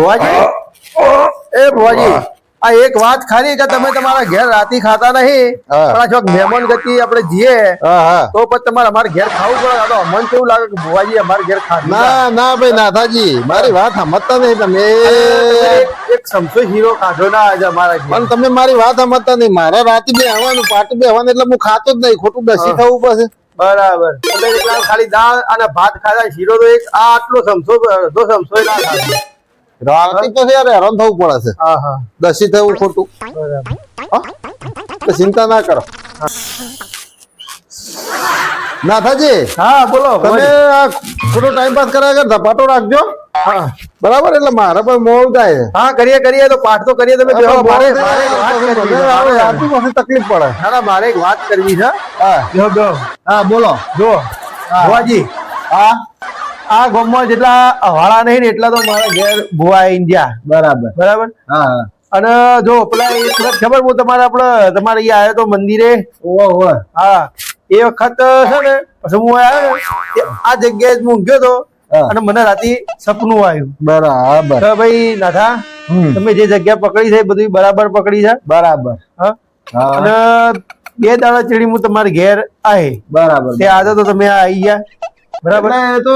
ભુવાજી એ ભુવાજી આ એક વાત ખાલી કે તમે તમારા ઘેર રાતી ખાતા નહીં પણ આ જો મહેમાન ગતિ આપણે જઈએ તો પછી તમારે અમારે ઘેર ખાવું પડે. તો અમને કેવું લાગે કે ભુવાજી અમારે ઘેર ખાધું? ના ના ભાઈ નાથાજી મારી વાત સમજતા નહીં તમે. એક સમસો હીરો ખાધો ના આજે અમારા ઘેર. પણ તમે મારી વાત સમજતા નહીં. મારે રાતે બે આવવાનું પાટું બે આવવાનું એટલે હું ખાતો જ નહીં. ખોટું દસી થવું પડશે. બરાબર ખાલી દાળ અને ભાત ખાધા શીરો તો એક આ આટલો સમસો અડધો સમસો ના ખાધો. રાતે પછી યાર હેરાન થવું પડે છે. દસી થવું ખોટું. તો ચિંતા ના કરો નાથાજી. હા બોલો. તમે આ થોડો ટાઈમ પાસ કર્યા કર ધપાટો રાખજો. બરાબર એટલે મારે પણ મોડું થાય. હા કરીએ તો પાઠ તો કરીએ. તમે બેહો. મારે તકલીફ પડે. ના મારે એક વાત કરવી છે. હા બોલો. જો ભુવાજી આ ગામમાં જેટલા અવાળા નહીં ને એટલા તો મારા ઘેર ભુવા આઈ ગયા. બરાબર. હા અને જો પેલા એક વખત ખબર હું તમારે આપડે તમારે અહીંયા આવ્યો તો મંદિરે. હા એ વખત છે ને પછી હું આવ્યો ને આ જગ્યાએ હું ઊંઘ્યો તો અને મને રાતે સપનું આવ્યું. બરાબર ભાઈ નાથા તમે જે જગ્યા પકડી છે બધું બરાબર પકડી છે. બરાબર. અને 2 દાડા ચડી હું તમારી ઘેર આવી. બરાબર. તે આજે તો તમે આવી ગયા. બરાબર. તો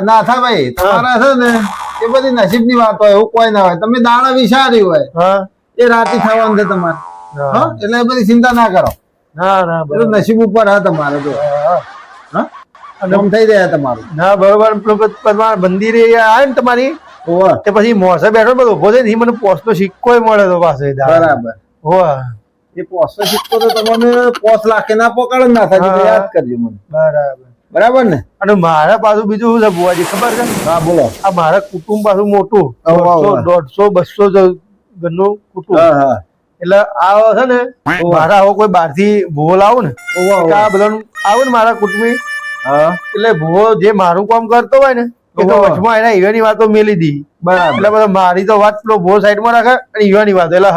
નાથા ભાઈ તમારા છે ને એ બધી નસીબ ની વાત હોય. એવું કોઈ ના હોય. તમે દાણા વિચાર્યું હોય એ રાતે થવાનું છે તમારે. એટલે એ બધી ચિંતા ના કરો. ના બધું નસીબ ઉપર હા તમારે. તો કામ થઈ જાય તમારું. ના બરોબર. મંદિરે આવે ને તમારી તે પછી મોસે બેઠો બધો ઉભો થઈ મને પોસ્ટનો સિક્કો મળે તો પાસે. બરાબર. એ પોસ્ટનો સિક્કો તો તમને 5 લાખ ના પકડ ના થાય. યાદ કરજો મને. બરાબર ને. અને મારા પાછું બીજું શું છે ભુવાજી ખબર છે? હા બોલો. આ મારા કુટુંબ પાછું મોટું 150-200 ઘરનું કુટુંબ. એટલે આ છે ને મારા આવો કોઈ બહાર થી ભૂવો લાવો ને આ બધા આવે ને મારા કુટુંબી એટલે ભૂવો જે મારું કામ કરતો હોય ને એ તો વચમાં એના હીવાની વાતો મેલી દી. બરાબર. એટલે બધા મારી તો વાત પેલો ભૂવો સાઈડ માં રાખે અને હીવાની વાત એટલે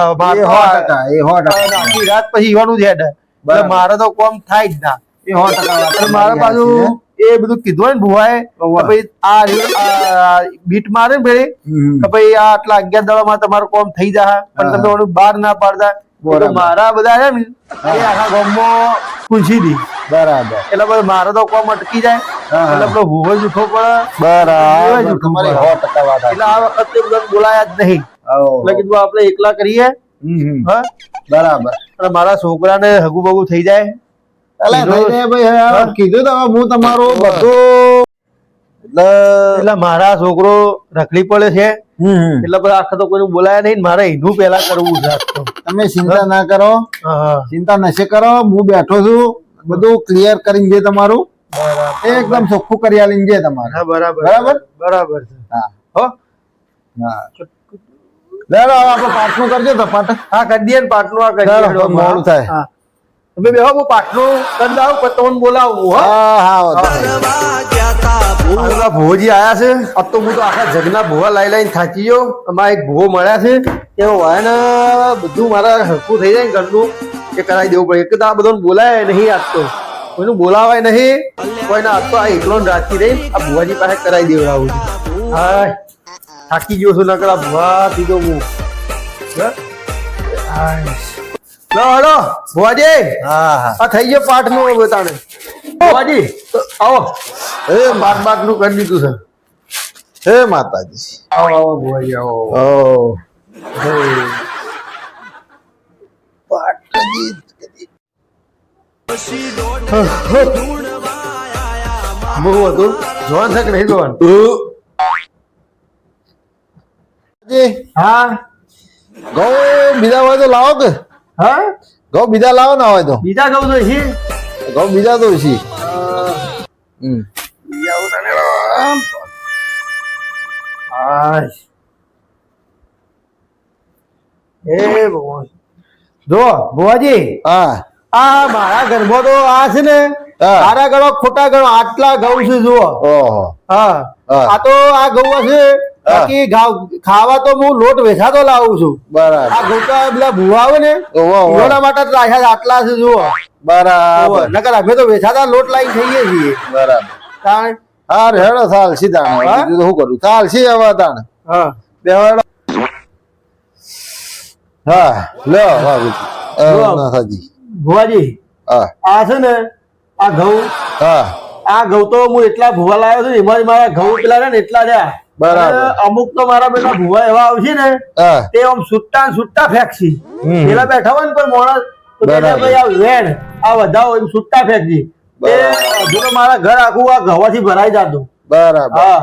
આખી રાત પછી હીવાનું જ હેડ. એટલે મારે તો કામ થાય જ ના. મારા પાછું એ બધું કીધું હોય ને ભુવાએ ભાઈ આ બીટ મારે ને પેલી કે ભાઈ આ આટલા 11 દાડામાં તમારું કામ થઈ જાય પણ તમે ઓનું બહાર ના પાડતા. મારા બધા છે ને એ આખા ગામમાં પૂછી દી. બરાબર. એટલે પછી મારે તો કામ અટકી જાય એટલે પેલો ભૂવો જૂઠો પડે. બરાબર. એટલે આ વખતે બધા બોલાયા જ નહીં. એટલે કીધું આપણે એકલા કરીએ. બરાબર. અને મારા છોકરાને હગુ બગુ થઈ જાય. કીધું તો હું તમારું બધું એટલે મારા છોકરો રખડી પડે છે એટલે બધા આખા તો કોઈ બોલાયા નહીં. મારે એનું પેલા કરવું છે. તમે ચિંતા ના કરો. ચિંતા નશે કરો. હું બેઠો છું બધું ક્લિયર કરીને જે તમારું એકદમ ચોખ્ખું કરી આલીને જે તમારે. બરાબર છે. લેડો આપણે પાટનું કરજો તો પાટ. હા કરી દઈએ ને પાટનું. આ કરી મોડું થાય. તમે બેહો હું પાટનું કરી દઉં પછી તમને બોલાવું. ભુવોજી આયા છે. अब तो હું તો આખા જગના ભુવા લાઈ થાકી ગયો. અમારા એક ભુવો મળ્યા છે તે હોય ને બધું મારા હરખું થઈ જાય ઘરનું એ કરાવી દેવું પડે. એક તો આ બધાને બોલાય નહીં આજ તો કોઈનું બોલાવાય નહીં કોઈને. આજ તો આ એકલો રાતથી રહી આ ભુવાજી પાસે કરાવી દેવડાવું. હા થાકી ગયો છું નકર આ ભુવા દીધો હું. હલો ભુવાજી. આ થઈ ગયો પાઠ નું બતાને ભુવાજી આવો. પાઠ નું કરી દીધું છે. હે માતાજી. આવો ભુવાજી આવો. બહુ હતું જોવાનું છે કે નહીં જોવાનું? હા ઘઉં બીજા હોય તો લાવો કે. ઘઉં બીજા લાવો ના હોય તો. બીજા ઘઉં તો છે. ઘઉં બીજા તો છે. જો ભુવાજી આ મારા ઘરમાં તો આ છે ને સારા ગણો ખોટા ગણો આટલા ઘઉં છે. જુઓ આ તો આ ઘઉં છે બાકી ખાવા તો હું લોટ વેચાતો લાવું છું. બરાબર. આ ઘઉં પેલા ભૂવા આવે ને એના માટે આટલા છે. જુઓ બરાબર. નકર અમે તો વેચાતા લોટ લાવી થઈએ છીએ. બરાબર. હા હેડો ચાલશી તાણ. શું કરું ચાલશી હવે તાણ. બેહવાડો. હા લ્યો વાહ લો. નાથાજી. ભુવાજી હા આ છે ને આ ઘઉં હા આ ઘઉં તો હું એટલા ભૂવા લાવ્યો છું ને, એમાં જ મારા ઘઉં પેલા રહ્યા ને એટલા રહ્યા. બરાબર. અને અમુક તો મારા બેટા ભૂવા એવા આવશે ને હા તે આમ છૂટા ને છૂટા ફેંકશી. હમ. પેલા બેઠા હોય ને પણ માણસ તો કે બરાબર. ભાઈ આ વેણ આ વધાવો એમ છૂટા ફેંકજી. તે બરાબર. હજુ તો મારા ઘર આખું આ ઘવાથી ભરાઈ જતું. બરાબર. હા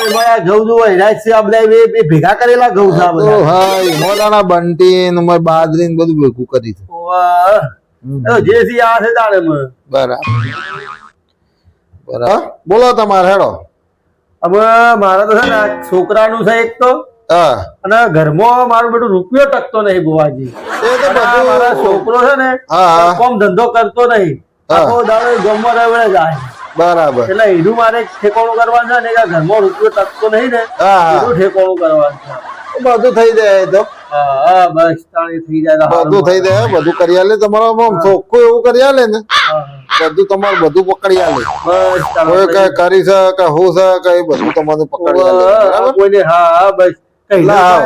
એમાં આ ઘઉં જો હિરાજ છે આ બધા એ ભેગા કરેલા ઘઉં છે આ તો બધા. હા મોટાના બંટી ને મારી બાજરી ને બધું ભેગું કરી છે. વાહ. એ જે સી આ છે તાણે મને. બરાબર બરાબર બોલો તમારે હેડો. હવે મારે તો છે ને આ છોકરાનું છે એક તો હા અને ઘરમાં મારું બેટું રૂપિયો ટકતો નહીં બુવાજી. એ તો અને આ બધું મારા છોકરો છે ને હા. કોમ ધંધો કરતો નહીં. હા. આખો દાડો ગમવા રવડે જાય. બરાબર. એટલે એનું મારે ઠેકાણું કરવાનું છે ને કે આ ઘરમાં રૂપિયો ટકતો નહીં ને હા હા એનું ઠેકાણું કરવાનું છે. બધું થઈ જાય તો હા હા બસ તાણી થઈ જાય તો હારું. બધું થઈ જાય બધું કરી આલે તમારા આમ ચોખ્ખું એવું કરી આલે ને હા, બધું તમારે બધું પકડી આલે. બસ કોઈ કઈ તાણી. કરી છે કે હું છે કે એ બધું તમારું પકડી આલે બરાબર. કોઈને હા હા બસ કઈ લાવ.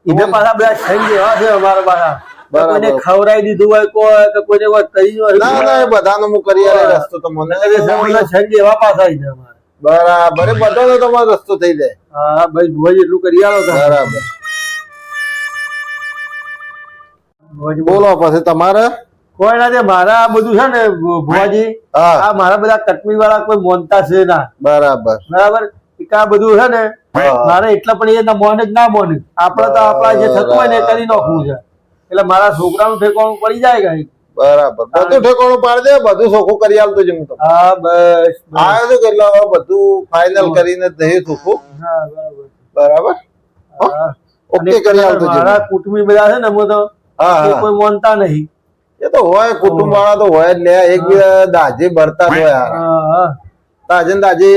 એને પાછા બધા સંગ એવા છે અમારા પાછા. બરાબર. કોઈને ખવડાવી દીધું હોય કોઈ કે કોઈને કોઈ કરી હોય. ના ના એ બધાનો હું કરી આલે રસ્તો તમને બધા સંગ એવા પાછા આવી જાય અમારે. બરાબર એ બધાનો તમારો રસ્તો થઈ જાય. હા ભાઈ ભુવાજી એટલું કરી આલો તમે. બરાબર ભુવાજી બોલો પછી તમારે. કોઈ ના તે મારા આ બધું છે ને ભુવાજી હા આ મારા બધા કટમી વાળા કોઈ મોનતા છે ના. બરાબર. બરાબર એક આ બધું છે ને હા. મારે એટલા પણ એ ના મોને જ ના મોને આપડે તો આપડા જે થતું હોય ને એ કરી નાખવું છે. એટલે મારા છોકરાનું ઠેકાણું પડી જાય કઈ. બરાબર બધું ઠેકાણું પાડી દે બધું ચોખ્ખું કરી આલતો જ હું તમને. હા બસ બસ. આ શું કેટલા હવે બધું ફાઇનલ કરીને જ દઈએ ચોખ્ખું. હા બરાબર. બરાબર હા. ઓકે અને કરી આલતો જ મારા કુટુંબી બધા છે ને અમે તો હા એ હા કોઈ માનતા નહીં. એ તો હોય કુટુંબ વાળા તો હોય જ લે એકબીજા દાજે ભરતા જ હોય યાર. હા દાજે ને દાજે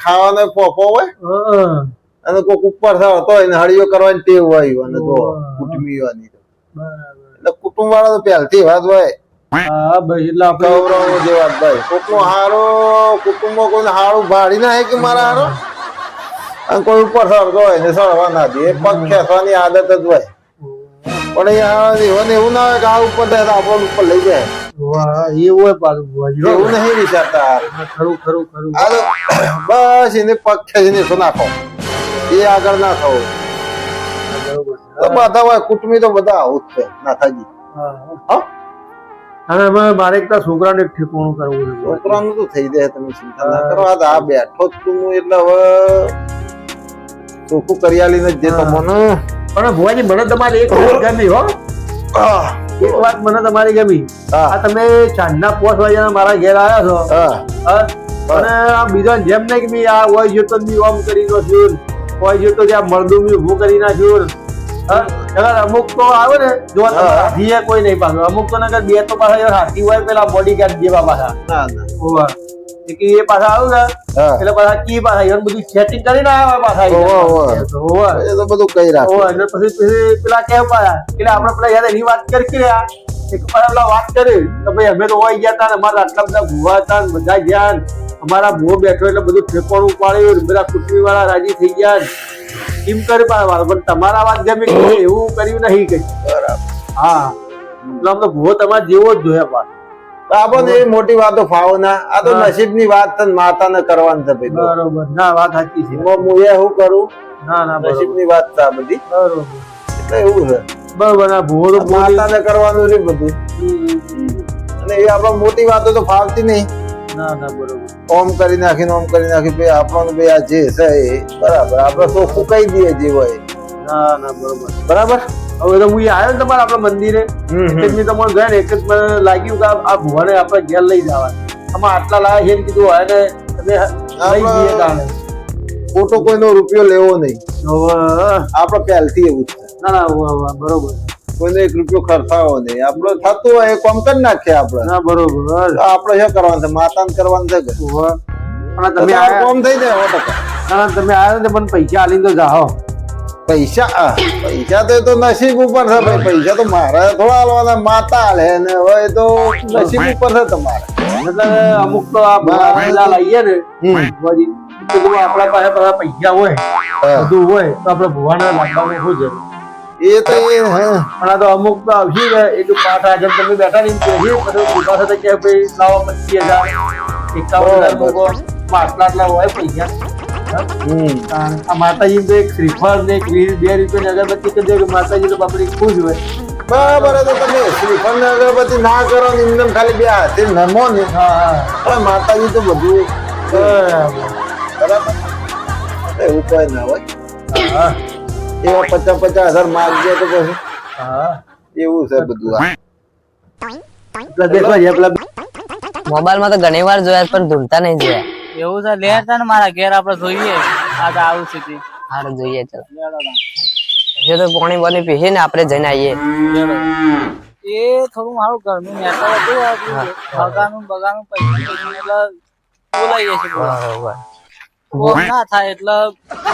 ખાવાનો પોપો હોય હા અને કોક ઉપર થતો હોય ને હળીઓ કરવાની ટેવ હોય અને તો હા. કુટુંબીઓની તો બરાબર. એટલે કુટુંબ વાળા તો પહેલથી વાત હોય હા ભાઈ એટલે આપણે કૌરવો જેવા જ ભાઈ કોકનું હારો કુટુંબમાં કોઈને હારું ભાડી ના કે મારા હારો અને કોઈ ઉપર સળતો હોય ને સળવા ના દે એ પગ ખેંચવાની આદત જ હોય પણ એવું ના હોય કે આ ઉપર થાય તો આપણને ઉપર લઈ જાય વાહ એવું હોય પાછું ભુવાજી. એવું નહીં વિચારતા હાર. હા, ખરું ખરું ખરું. આ તો બસ એને પગ ખેંચીને શું નાખો એ આગળ ના થવું બરોબર. તો બધા હોય કુટુંબી તો બધા આવું જ છે નાથાજી. હા. હા અને હવે મારે એક તો છોકરાને એક ઠેકાણું કરવું છે. છોકરાનું તો થઈ જાય તમે ચિંતા ના કરો આ તો આ બેઠો જ તું એટલે હવે ચોખ્ખું કરી આલીને જ જે તમને પણ ભુવાજી મને તમારી એક વાત ગમી હો. એક વાત મને તમારી ગમી. હા. આ તમે સાંજના 5 વાગ્યાના મારા ઘેર આવ્યા છો. હા હા? અને આ બીજો જેમ નહીં કે બી આ હોય જતો બી ઓમ કરી નાખ્યું હોય જતો ત્યાં મળદું બી ઊભું કરી નાખ્યું. હા? નકર અમુક તો આવે ને જો હા. હાથી કોઈ નહીં પાછું અમુક તો નકર બે તો પાછા હાથી હોય પેલા બોડીગાર્ડ જેવા પાછા. ના ના હોવા. એ પાછા આવું ને હા એટલે પાછા કી પાછા એવું બધું સેટિંગ કરીને આવ્યા પાછા આવી હોવા, જાય. હોવા. હોવા. એ તો બધું કઈ રાખે હોવા. એટલે પછી પેલા કેમ પાછા એટલે આપણે પેલા યાર એની વાત કરી કે એક પાછા પેલા વાત કરી કે ભાઈ અમે તો હોય ગયા હતા ને અમારા આટલા બધા ભૂવા હતા ને બધા ગયા ને અમારા ભૂવો બેઠો એટલે બધું ઠેકાણું પાડ્યું ને બધા કુટુંબી વાળા રાજી થઈ ગયા ને. એમ કરી પાછા પણ તમારા વાત ગમી કે એવું કર્યું નહીં કઈ. બરાબર હા એટલે આમ તો ભૂવો તમારે જેવો જ જોઈએ પાછો. તો આપણને એવી મોટી વાતો ફાવો ના આ તો હા. નસીબની વાત છે ને માતાને કરવાની છે ભાઈ તો. બરોબર ના વાત સાચી છે. એમાં હું એ શું કરું ના ના બરોબર નસીબની વાત છે આ બધી બરોબર એટલે એવું છે બરોબર ના ભૂવો તો બોલી. માતાને કરવાનું છે બધું અને એ આપણે મોટી વાતો તો ફાવતી નહીં ના ના બરોબર ઓમ કરી નાખી ભાઈ આપણને ભાઈ આ જે છે એ બરાબર આપણે ચોખ્ખું કહી દઈએ જે હોય ના ના બરોબર. બરાબર હવે તો હું આવ્યો ને તમારા આપણા મંદિરે એટલે જ મેં તમારે ગયા ને એક જ મને લાગ્યું કે આ ભુવાને આપણે ઘેર લઈ જવા આમાં આટલા લાયા છે ને કીધું હોય ને તમે લઈ જઈએ તાણે. ખોટો કોઈનો રૂપિયો લેવો નહીં હવે, આપણે પહેલથી એવું જ છે ના ના બરોબર કોઈનો 1 રૂપિયો ખર્ચાવો નહીં આપણે થતું હોય એ કામ કરી નાખીએ આપણે ના બરોબર. તો આપણે શું કરવાનું છે માતાને કરવાનું છે કે હવે, પણ તો તમે આ આયા કામ થઈ જાય 100%. ના તમે આવ્યા ને મને પૈસા આલીને તો જાઓ. પૈસા તો એ તો નસીબ ઉપર છે ભાઈ પૈસા તો મારે થોડા હાલવાના માતા હાલે ને હવે એ તો નસીબ ઉપર છે તમારે એટલે અમુક તો આ ભૂવા લાવીએ ને ભુવાજી, તો જો આપણા પાસે બધા પૈસા હોય બધું હોય તો આપણે ભુવાને લાવવાનું શું જરૂર? એ તો પણ આ તો અમુક તો આવશે ને એ તો 5,000 તમે બેઠા નહીં કહીએ બધું ભૂખા સાથે કે ભાઈ લાવો 25,000 51,000 મૂકો આટલા હોય પૈસા. આ માતાજી તો એક શ્રીફળ ને એક 2 રૂપિયાની અગરબત્તી કરી દે કે માતાજી તો બાપડી ખુશ હોય. બરાબર. તો તમે શ્રીફળ ને અગરબત્તી ના કરો ને એમને ખાલી 2 હાથે નમો ને માતાજી તો બધું બરાબર. એવું કોઈ ના હોય. એવા 50,000 માગજો તો પછી એવું છે બધું. મોબાઈલ માં તો ઘણી વાર જોયા પણ ધૂળતા નહીં જોયા. એવું છે લેતા ને મારા ઘેર આપડે જોઈએ આ તો આવું છે તે. હારે જોઈએ ચાલો. હજુ તો પાણી પાણી પીએ ને આપણે જઈને આવીએ. એ થોડું મારું ઘરનું નેટવર્ક હતું બગાનું પૈસા એટલે બોલાઈએ છે ના થાય એટલે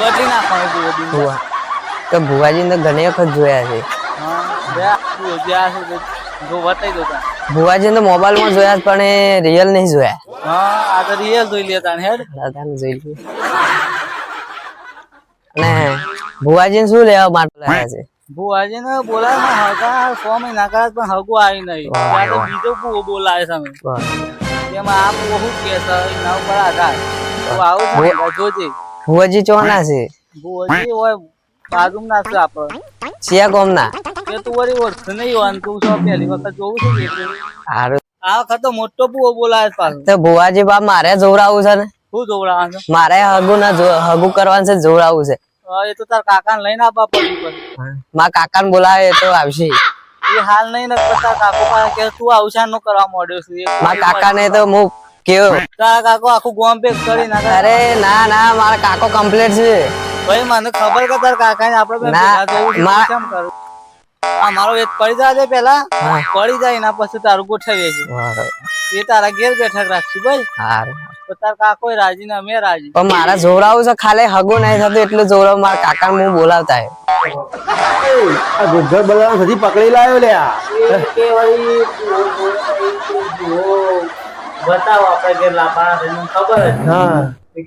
બદલી નાખવાનું બધું. તો ભુવાજી તો ઘણી વખત જોયા છે. ભુવાજી તો મોબાઈલ માં જોયા પણ એ રિયલ નહીં જોયા. આ તો રિયલ જોઈ લેતા ને હેડ જોઈ લે. અને ભુવાજી શું લેવા માટે લાવ્યા છે? ભુવાજી ને બોલાય હગા 6 મહિના કર્યા પણ હગું આવી નહીં. બીજો ભૂવો બોલાય તમે એમાં આ ભૂવો શું કે છે એના ઉપર આધાર આવું જોજે. ભુવાજી ચોના છે? ભુવાજી હોય બાજુ ના છે આપડે સિયા કોમ ના એ તું વળી ઓળખ નહીં હોય તું પહેલી વખત જોવું છે હારું. આ વખત તો મોટો ભૂવો બોલાય પાછું. તો ભુવાજી બાપ મારે જોવડાવું છે ને? શું જોવડાવવાનું છે? મારે હગું કરવાનું છે, જોવડાવું છે. એ તો તાર કાકા ને લઈને આપવા પડ્યું પછી. મારા કાકા ને બોલાવે તો આવશે. એ હાલ નહીં ને તાર કાકો પાસે કે તું અવસાન નું કરવા માંડ્યો છે. મારા કાકા ને તો હું કેવો તારા કાકો આખું ગોમ પેક કરી નાખે. અરે ના ના મારા કાકો કમ્પ્લીટ છે ભાઈ. મને ખબર કે તાર કાકા ને આપડે કેમ કરું. આ મારો એક પડી જાય પેલા પડી જાય એના પછી તારું ગોઠવીએ છે એ તારા ઘેર બેઠક રાખશું ભાઈ. તો તાર કાકો રાજી ને અમે રાજી. પણ મારા જોવડાવું છે ખાલી હગો નહીં થતું એટલું જોવડાવું. મારા કાકા હું બોલાવતા આ ગુગ્ગર બલાને સુધી પકડી લાવ્યો લે. બતાવો આપડે ઘેર લાપા ખબર જ.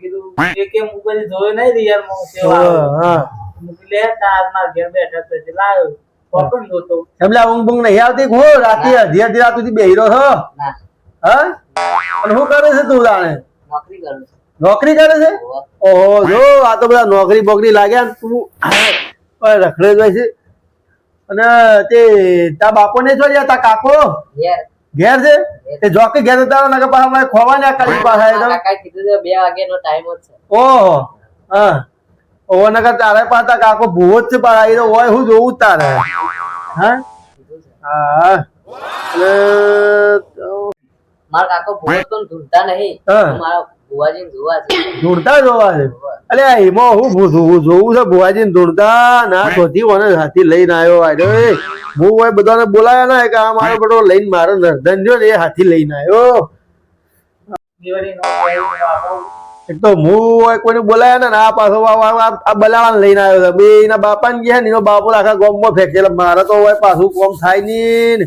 કીધું એ કેમ ઉપર જોયું નહીં રિયલ માં લે તાર મારા ઘેર બેઠક છે લાવ્યો કોપન જોતો. એમને ઊંઘ બૂંઘ નહીં આવતી? હો રાતે અડધી રાત સુધી બેહીરો છો? હા. અને શું કરે છે તું જાણે? નોકરી કરે છે? ઓહો જો આ તો બધા નોકરી બોકરી લાગ્યા ને તું રખડે જાય છે. અને તે તા બાપો ને જોયા તા કાકો ઘેર છે તે જોકે ઘેર હતા ને પાછા અમારે ખોવાને કાલી પાછા કીધું 2 વાગ્યાનો ટાઈમ જ છે. ઓહો હા ઓહો નકર તારે પાછા કાકો ભૂવો જ છે પાછા એ તો હોય હું જોવું તારે. હા હા એટલે મારા કાકો ભૂવો તો ઢૂંઢતા નહીં. મારા ભુવાજી જોવા છે. ઢૂંઢતા જોવા છે? અલે એમાં હું જોવું છે ભુવાજી ને ઢૂંઢતા ના શોધી મને હાથી લઈને આવ્યો. અરે હું હોય બધાને બોલાયા ના કે આ મારો બધો લઈને મારો નર્ધન જો ને એ હાથી લઈને આવ્યો. એક તો હું હોય કોઈને બોલાયા ને આ પાછો આ બલાવાને લઈને આવ્યો છે. બે એના બાપા ને ગયા ને એનો બાપો આખા ગામમાં ફેંકે. મારે તો હોય પાછું કોમ થાય નઈ ને.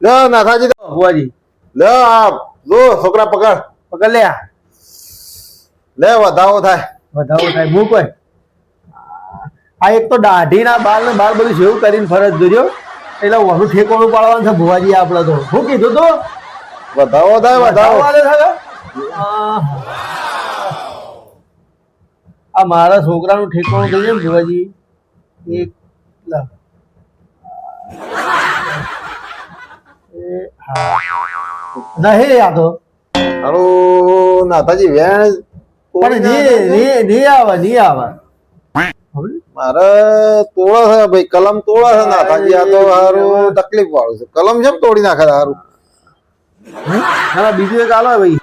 લે નાથાજી ભુવાજી લે આ જો છોકરા પકડ લે લે વધાવો થાય હું કોઈ આ એક તો દાઢી ના બાલ ને બાલ બધું સેવું કરીને ફરજ જોજો એટલે વહુ ઠેકોણું પાડવાનું છે ભુવાજી આપડે તો. શું કીધું તું? વધાવો થાય વધાવો. આ મારા છોકરાનું ઠેકોણું થઈ જાય ને ભુવાજી. એક નહીં આ તો હારું નાથાજી વેણ પણ નહીં આવે મારે તોડે છે ભાઈ કલમ તોડે છે નાથાજી. આ તો હારું તકલીફ વાળું છે. કલમ છે તોડી નાખે હારું. બીજું એક આલો ભાઈ